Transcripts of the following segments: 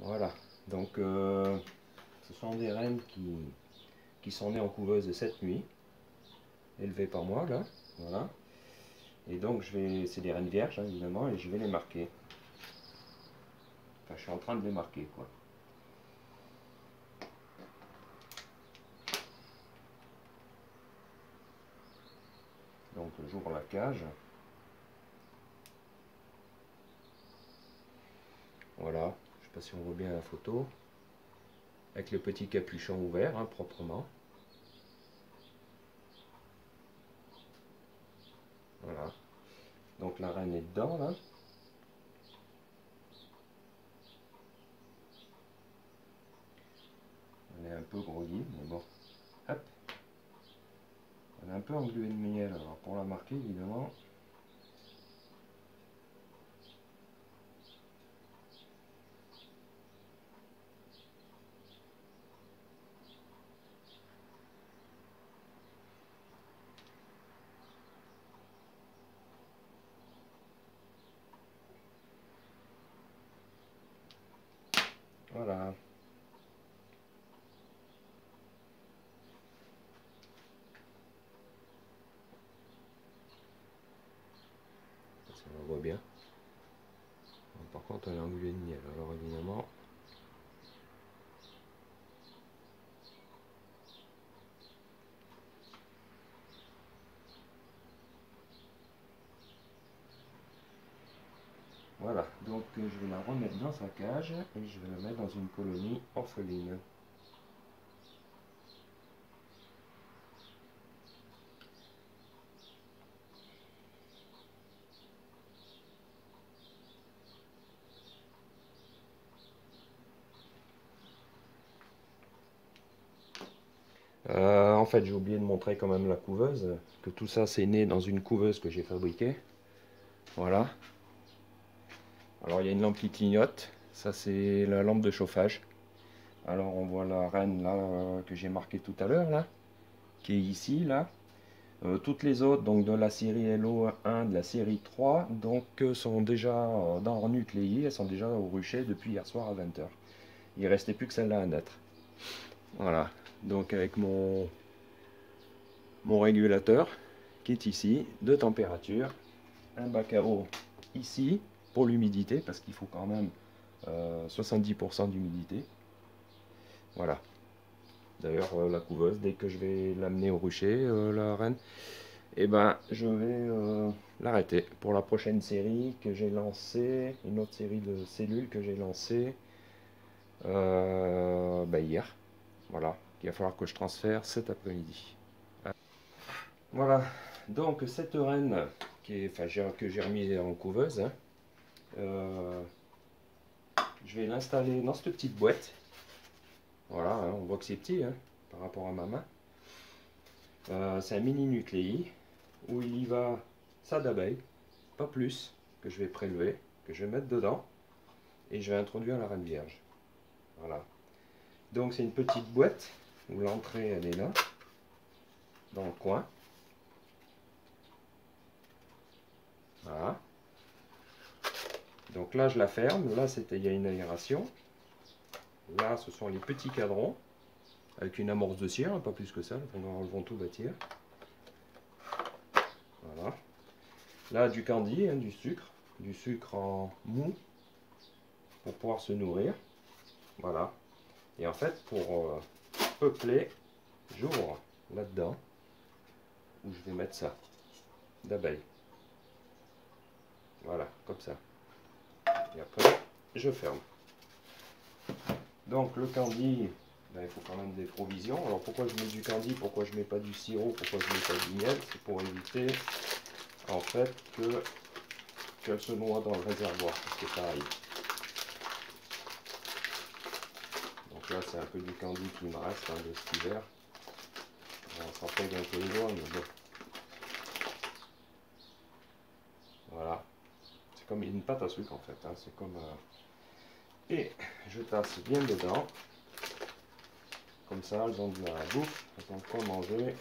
Voilà, donc ce sont des rennes qui sont nées en couveuse cette nuit, élevées par moi là, voilà. Et donc c'est des rennes vierges hein, évidemment, et je vais les marquer. Enfin, je suis en train de les marquer quoi. Donc j'ouvre la cage. Voilà, je sais pas si on voit bien la photo. Avec le petit capuchon ouvert, hein, proprement. Voilà. Donc la reine est dedans là. Elle est un peu groggy, mais bon. Hop. Elle est un peu engluée de miel, alors pour la marquer évidemment. Voilà. Ça on voit bien. Par contre elle est engluée de miel, alors évidemment. Voilà, donc je vais la remettre dans sa cage et je vais la mettre dans une colonie orpheline. En fait, j'ai oublié de montrer quand même la couveuse, que tout ça c'est né dans une couveuse que j'ai fabriquée. Voilà. Alors il y a une lampe qui clignote, ça c'est la lampe de chauffage. Alors on voit la reine là que j'ai marquée tout à l'heure là, qui est ici là. Toutes les autres donc de la série LO1, de la série 3, donc sont déjà dans leur nucléi, elles sont déjà au rucher depuis hier soir à 20 h. Il ne restait plus que celle-là à naître. Voilà, donc avec mon régulateur qui est ici, de température, un bac à eau ici pour l'humidité, parce qu'il faut quand même 70% d'humidité. Voilà. D'ailleurs, la couveuse, dès que je vais l'amener au rucher, la reine, et ben, je vais l'arrêter pour la prochaine série que j'ai lancée, une autre série de cellules que j'ai lancée hier. Voilà, il va falloir que je transfère cet après-midi. Voilà, donc cette reine que j'ai remis en couveuse, hein, je vais l'installer dans cette petite boîte. Voilà, hein, on voit que c'est petit hein, par rapport à ma main. C'est un mini nucléi où il y va ça d'abeille, pas plus, que je vais prélever, que je vais mettre dedans et je vais introduire la reine vierge. Voilà. Donc c'est une petite boîte où l'entrée elle est là, dans le coin. Voilà. Donc là je la ferme, là il y a une aération. Là ce sont les petits cadrons avec une amorce de cire, pas plus que ça, elles vont tout bâtir. Voilà. Là du candy, hein, du sucre en mou pour pouvoir se nourrir. Voilà. Et en fait pour peupler, j'ouvre là-dedans où je vais mettre ça d'abeilles. Voilà, comme ça. Et après, je ferme. Donc le candy, ben, il faut quand même des provisions. Alors pourquoi je mets du candy, pourquoi je mets pas du sirop, pourquoi je mets pas du miel? C'est pour éviter en fait qu'elle se noie dans le réservoir. C'est pareil. Donc là c'est un peu du candy qui me reste hein, de cet hiver. On s'en pègue un peu les doigts, mais bon. Voilà. C'est comme une pâte à sucre en fait. Hein. C'est comme... Et je tasse bien dedans. Comme ça, elles ont de la bouffe, elles ont quoi manger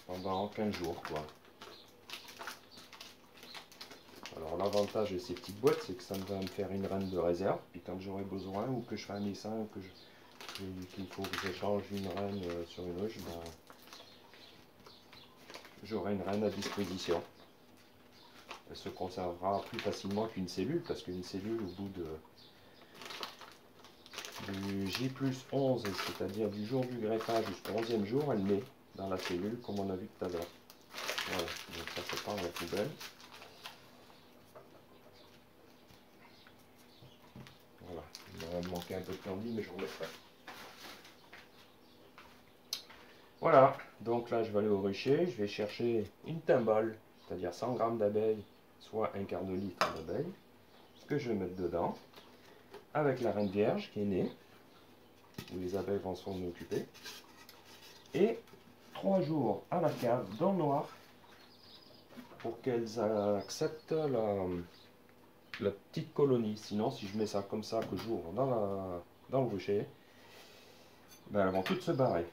pendant 15 jours, quoi. Alors l'avantage de ces petites boîtes, c'est que ça va me faire une reine de réserve. Puis quand j'aurai besoin, ou que je fais un essaim, ou qu'il faut que je change une reine sur une ruche, ben, j'aurai une reine à disposition. Elle se conservera plus facilement qu'une cellule, parce qu'une cellule, au bout du J+11, c'est-à-dire du jour du greffage jusqu'au 11e jour, elle met dans la cellule, comme on a vu tout à l'heure. Voilà, donc ça c'est pas dans la poubelle. Voilà, il m'aurait manqué un peu de candy, mais je remettrai. Voilà, donc là je vais aller au rucher, je vais chercher une timbale, c'est-à-dire 100 g d'abeilles, soit un quart de litre d'abeilles, que je vais mettre dedans, avec la reine vierge qui est née, où les abeilles vont s'en occuper, et 3 jours à la cave dans le noir, pour qu'elles acceptent la petite colonie. Sinon, si je mets ça comme ça, que j'ouvre dans le rucher, ben, elles vont toutes se barrer.